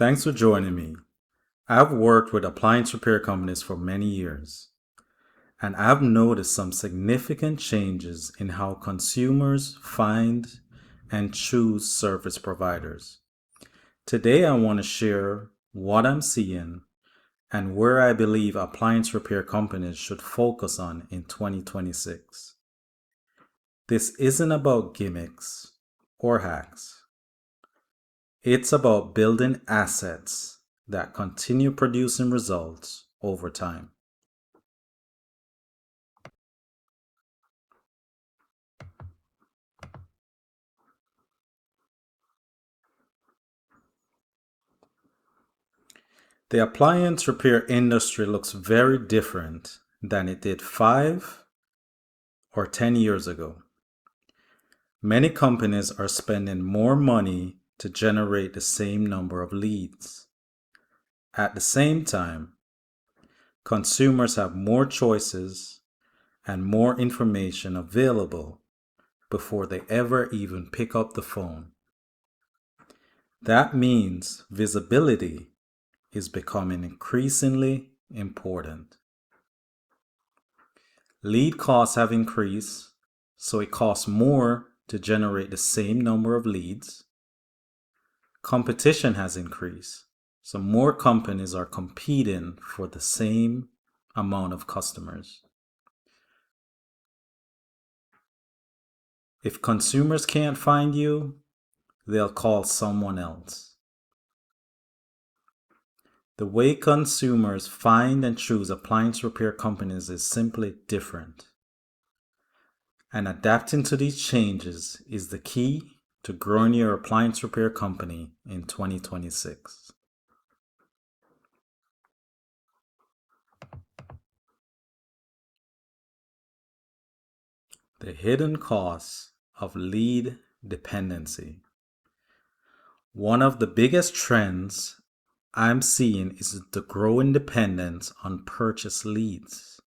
Thanks for joining me. I've worked with appliance repair companies for many years, and I've noticed some significant changes in how consumers find and choose service providers. Today, I want to share what I'm seeing and where I believe appliance repair companies should focus on in 2026. This isn't about gimmicks or hacks. It's about building assets that continue producing results over time. The appliance repair industry looks very different than it did 5 or 10 years ago. Many companies are spending more money to generate the same number of leads. At the same time, consumers have more choices and more information available before they ever even pick up the phone. That means visibility is becoming increasingly important. Lead costs have increased, so it costs more to generate the same number of leads. Competition has increased, so more companies are competing for the same amount of customers. If consumers can't find you, they'll call someone else. The way consumers find and choose appliance repair companies is simply different. And adapting to these changes is the key to growing your appliance repair company in 2026. The hidden costs of lead dependency. One of the biggest trends I'm seeing is the growing dependence on purchase leads.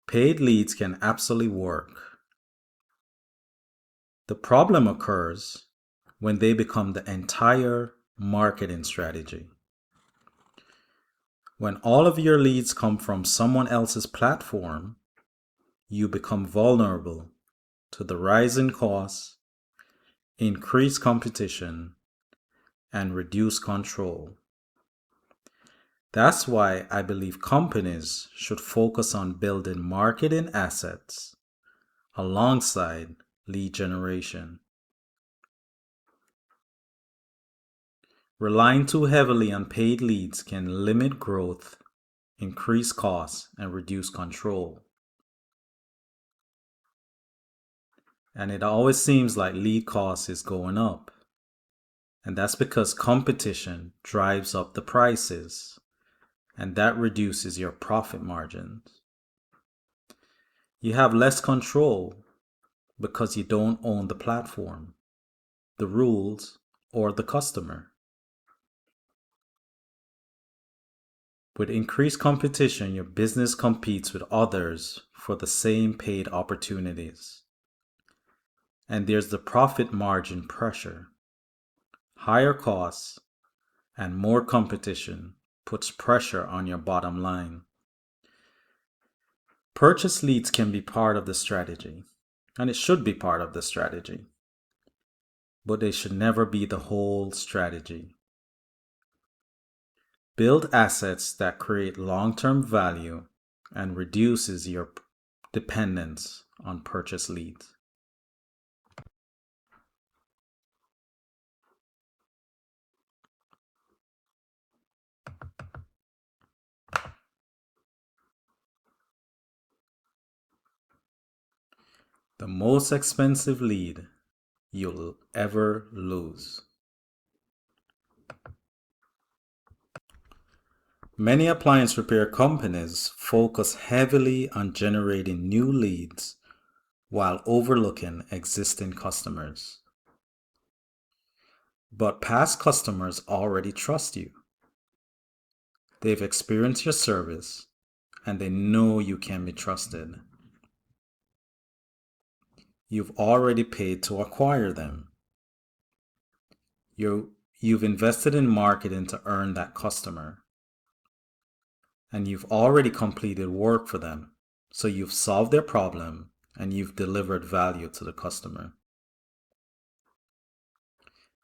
Paid leads can absolutely work. The problem occurs when they become the entire marketing strategy. When all of your leads come from someone else's platform, you become vulnerable to the rising costs, increased competition, and reduced control. That's why I believe companies should focus on building marketing assets alongside lead generation. Relying too heavily on paid leads can limit growth, increase costs, and reduce control. And it always seems like lead cost is going up. And that's because competition drives up the prices, and that reduces your profit margins. You have less control because you don't own the platform, the rules, or the customer. With increased competition, your business competes with others for the same paid opportunities. And there's the profit margin pressure. Higher costs and more competition puts pressure on your bottom line. Purchase leads can be part of the strategy, and it should be part of the strategy, but they should never be the whole strategy. Build assets that create long-term value and reduces your dependence on purchase leads. The most expensive lead you'll ever lose. Many appliance repair companies focus heavily on generating new leads while overlooking existing customers. But past customers already trust you. They've experienced your service and they know you can be trusted. You've already paid to acquire them. You You've invested in marketing to earn that customer, and you've already completed work for them. So you've solved their problem and you've delivered value to the customer.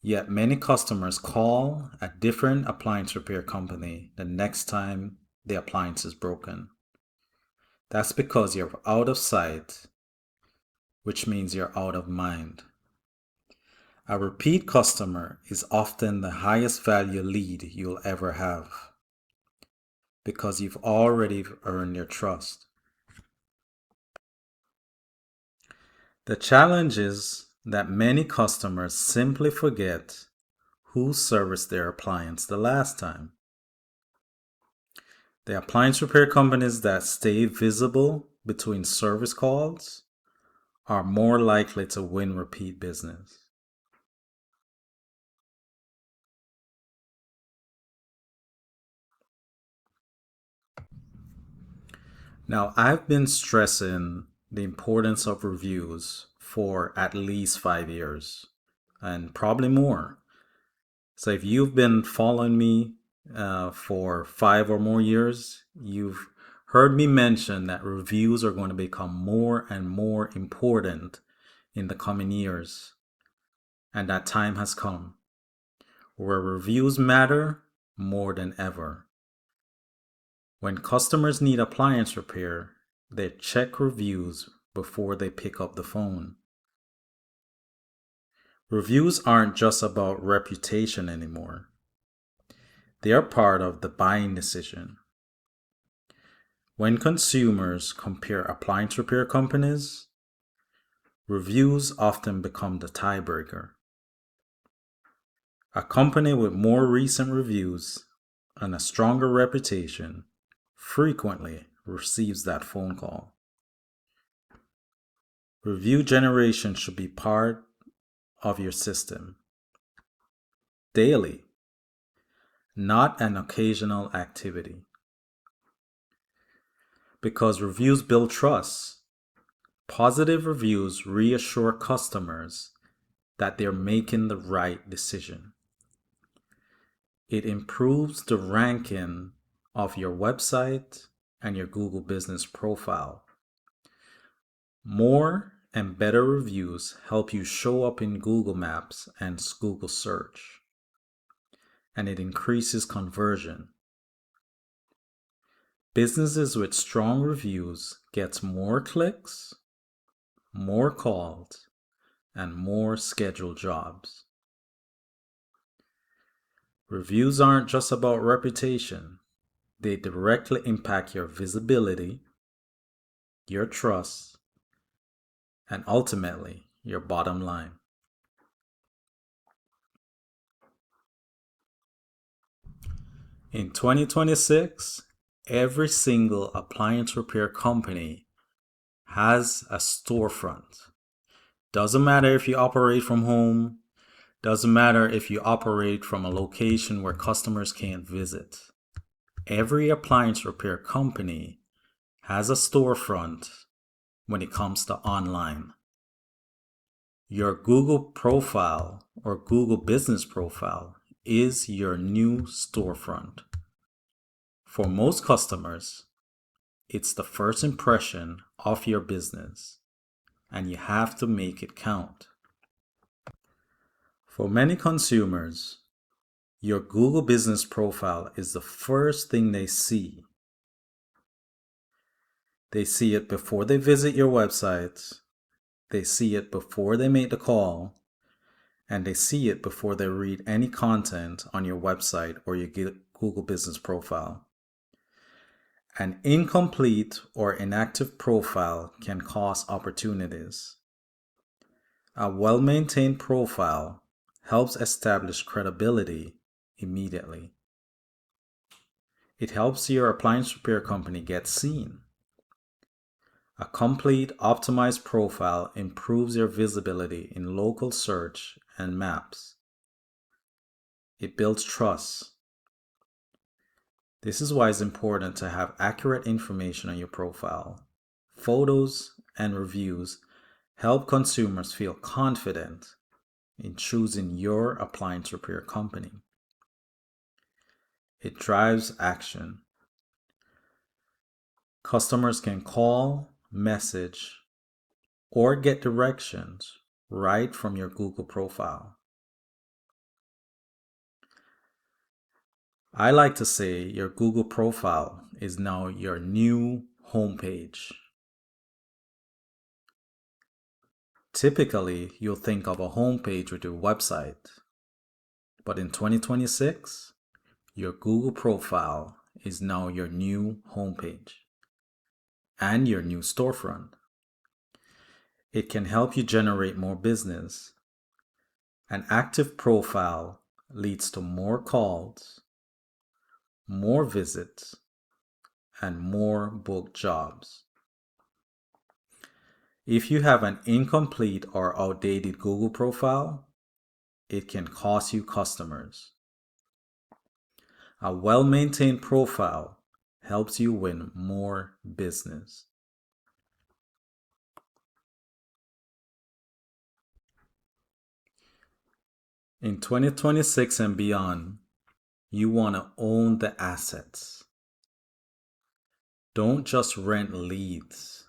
Yet many customers call a different appliance repair company the next time the appliance is broken. That's because you're out of sight, which means you're out of mind. A repeat customer is often the highest value lead you'll ever have because you've already earned their trust. The challenge is that many customers simply forget who serviced their appliance the last time. The appliance repair companies that stay visible between service calls are more likely to win repeat business. Now, I've been stressing the importance of reviews for at least 5 years and probably more. So, if you've been following me for 5 or more years, you've heard me mention that reviews are going to become more and more important in the coming years. And that time has come where reviews matter more than ever. When customers need appliance repair, they check reviews before they pick up the phone. Reviews aren't just about reputation anymore. They are part of the buying decision. When consumers compare appliance repair companies, reviews often become the tiebreaker. A company with more recent reviews and a stronger reputation frequently receives that phone call. Review generation should be part of your system daily, not an occasional activity. Because reviews build trust. Positive reviews reassure customers that they're making the right decision. It improves the ranking of your website and your Google business profile. More and better reviews help you show up in Google Maps and Google Search, and it increases conversion. Businesses with strong reviews get more clicks, more calls, and more scheduled jobs. Reviews aren't just about reputation. They directly impact your visibility, your trust, and ultimately your bottom line. In 2026, every single appliance repair company has a storefront. Doesn't matter if you operate from home, doesn't matter if you operate from a location where customers can't visit. Every appliance repair company has a storefront when it comes to online. Your Google profile or Google business profile is your new storefront. For most customers, it's the first impression of your business, and you have to make it count. For many consumers, your Google business profile is the first thing they see. They see it before they visit your website, they see it before they make the call, and they see it before they read any content on your website or your Google business profile. An incomplete or inactive profile can cost opportunities. A well-maintained profile helps establish credibility immediately. It helps your appliance repair company get seen. A complete, optimized profile improves your visibility in local search and maps. It builds trust. This is why it's important to have accurate information on your profile. Photos and reviews help consumers feel confident in choosing your appliance repair company. It drives action. Customers can call, message, or get directions right from your Google profile. I like to say your Google profile is now your new homepage. Typically, you'll think of a homepage with your website, but in 2026, your Google profile is now your new homepage and your new storefront. It can help you generate more business. An active profile leads to more calls, more visits, and more booked jobs. If you have an incomplete or outdated Google profile, it can cost you customers. A well-maintained profile helps you win more business. In 2026 and beyond, you want to own the assets. Don't just rent leads.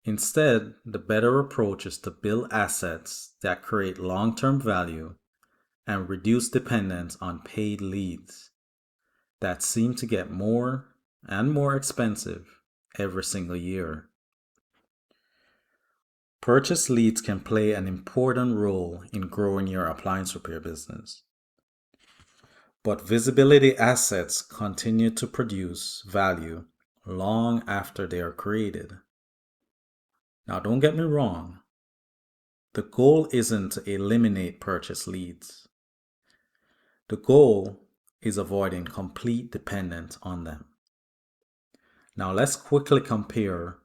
Instead, the better approach is to build assets that create long-term value and reduce dependence on paid leads that seem to get more and more expensive every single year. Purchase leads can play an important role in growing your appliance repair business. But visibility assets continue to produce value long after they are created. Now, don't get me wrong. The goal isn't to eliminate purchase leads. The goal is avoiding complete dependence on them. Now, let's quickly compare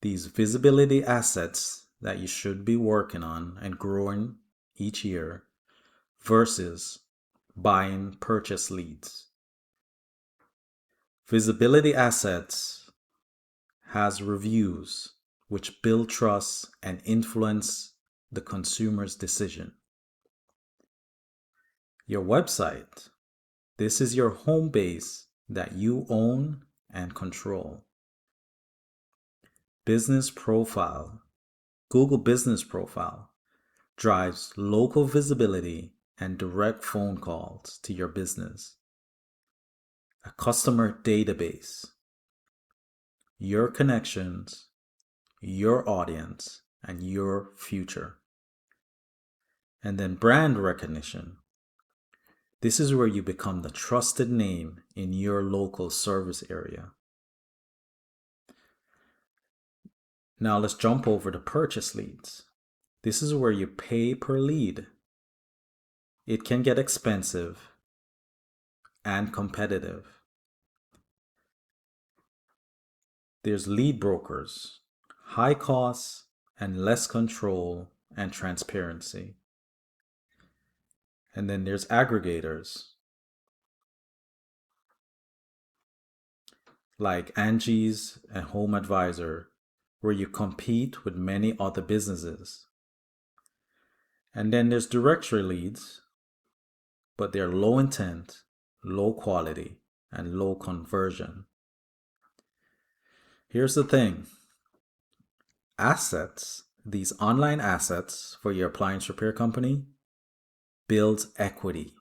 these visibility assets that you should be working on and growing each year versus buying purchase leads. Visibility assets has reviews which build trust and influence the consumer's decision. Your website. This is your home base that you own and control. Business profile. Google Business Profile drives local visibility and direct phone calls to your business. A customer database. Your connections, your audience, and your future. And then brand recognition. This is where you become the trusted name in your local service area. Now let's jump over to purchase leads. This is where you pay per lead. It can get expensive and competitive. There's lead brokers, high costs and less control and transparency. And then there's aggregators like Angie's and Home Advisor, where you compete with many other businesses. And then there's directory leads, but they're low intent, low quality, and low conversion. Here's the thing. Assets, these online assets for your appliance repair company, builds equity.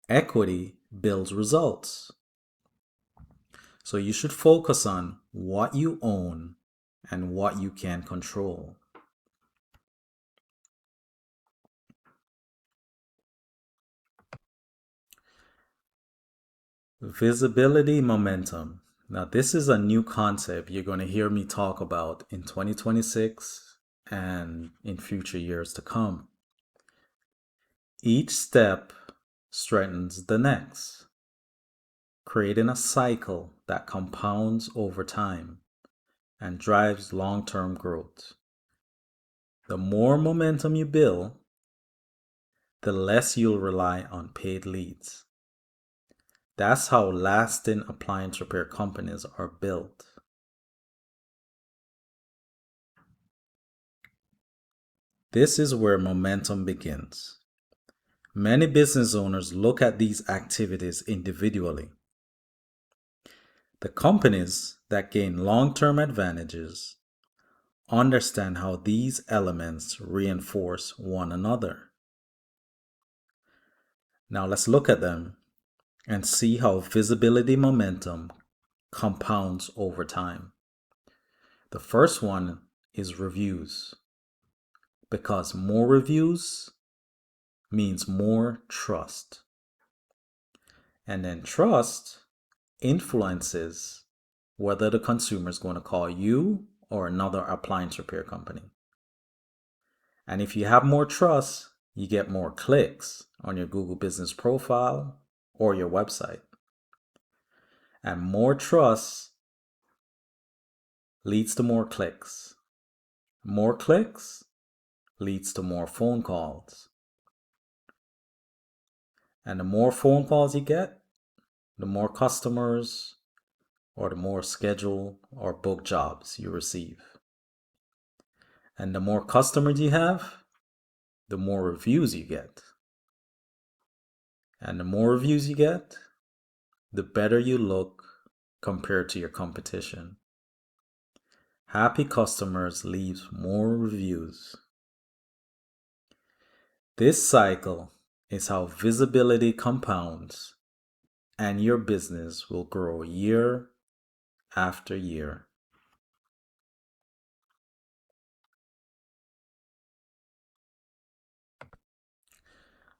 Equity builds results. So you should focus on what you own and what you can control. Visibility momentum. Now, this is a new concept you're going to hear me talk about in 2026 and in future years to come. Each step strengthens the next, creating a cycle that compounds over time and drives long-term growth. The more momentum you build, the less you'll rely on paid leads. That's how lasting appliance repair companies are built. This is where momentum begins. Many business owners look at these activities individually. The companies that gain long-term advantages understand how these elements reinforce one another. Now let's look at them and see how visibility momentum compounds over time. The first one is reviews, because more reviews means more trust. And then trust influences whether the consumer is going to call you or another appliance repair company. And if you have more trust, you get more clicks on your Google business profile or your website. And more trust leads to more clicks. More clicks leads to more phone calls. And the more phone calls you get, the more customers or the more scheduled or booked jobs you receive. And the more customers you have, the more reviews you get. And the more reviews you get, the better you look compared to your competition. Happy customers leave more reviews. This cycle is how visibility compounds and your business will grow year after year.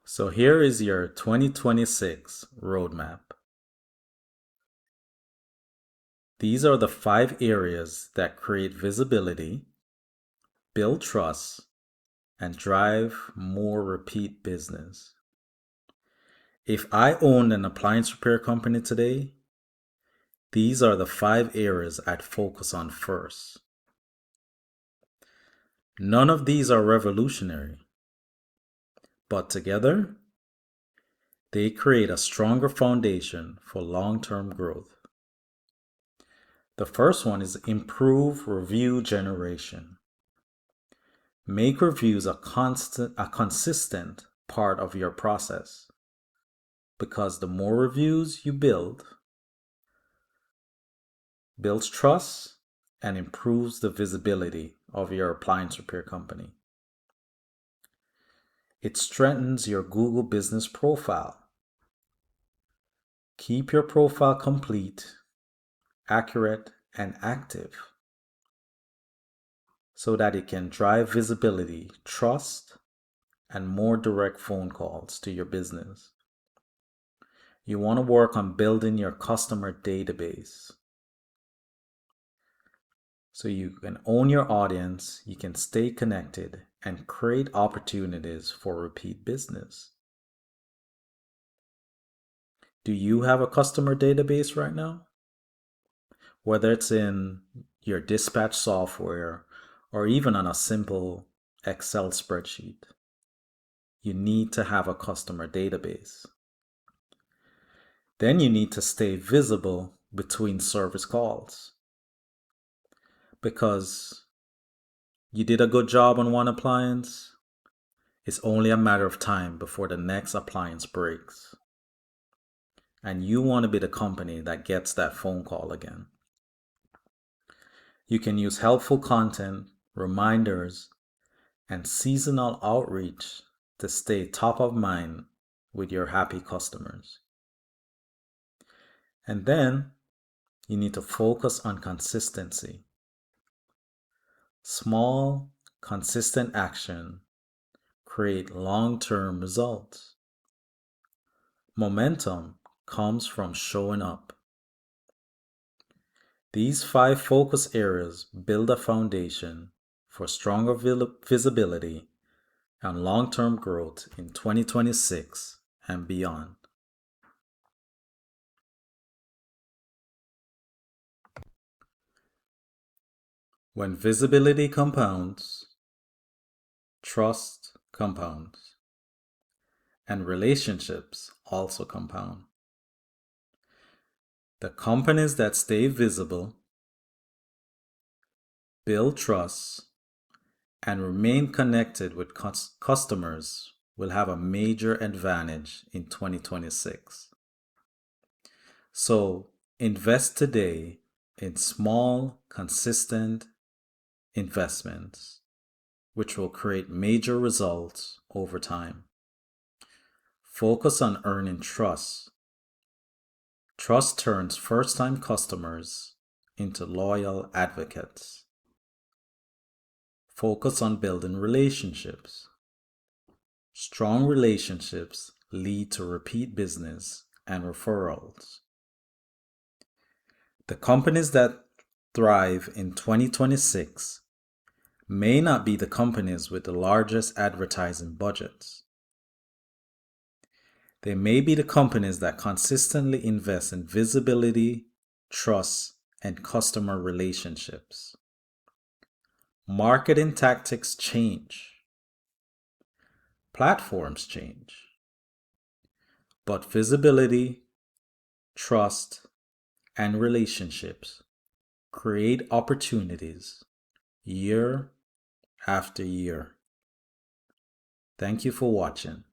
So here is your 2026 roadmap. These are the 5 areas that create visibility, build trust, and drive more repeat business. If I owned an appliance repair company today, these are the 5 areas I'd focus on first. None of these are revolutionary, but together, they create a stronger foundation for long-term growth. The first one is improve review generation. Make reviews a consistent part of your process, because the more reviews you builds trust and improves the visibility of your appliance repair company. It strengthens your Google business profile. Keep your profile complete, accurate, and active so that it can drive visibility, trust, and more direct phone calls to your business. You want to work on building your customer database so you can own your audience, you can stay connected, and create opportunities for repeat business. Do you have a customer database right now? Whether it's in your dispatch software or even on a simple Excel spreadsheet, you need to have a customer database. Then you need to stay visible between service calls, because you did a good job on one appliance, it's only a matter of time before the next appliance breaks. And you want to be the company that gets that phone call again. You can use helpful content, reminders, and seasonal outreach to stay top of mind with your happy customers. And then you need to focus on consistency. Small, consistent action create long-term results. Momentum comes from showing up. These 5 focus areas build a foundation for stronger visibility and long-term growth in 2026 and beyond. When visibility compounds, trust compounds, and relationships also compound. The companies that stay visible, build trust, and remain connected with customers will have a major advantage in 2026. So invest today in small, consistent investments, which will create major results over time. Focus on earning trust. Trust turns first-time customers into loyal advocates. Focus on building relationships. Strong relationships lead to repeat business and referrals. The companies that thrive in 2026 may not be the companies with the largest advertising budgets. They may be the companies that consistently invest in visibility, trust, and customer relationships. Marketing tactics change. Platforms change. But visibility, trust, and relationships create opportunities year after year. Thank you for watching.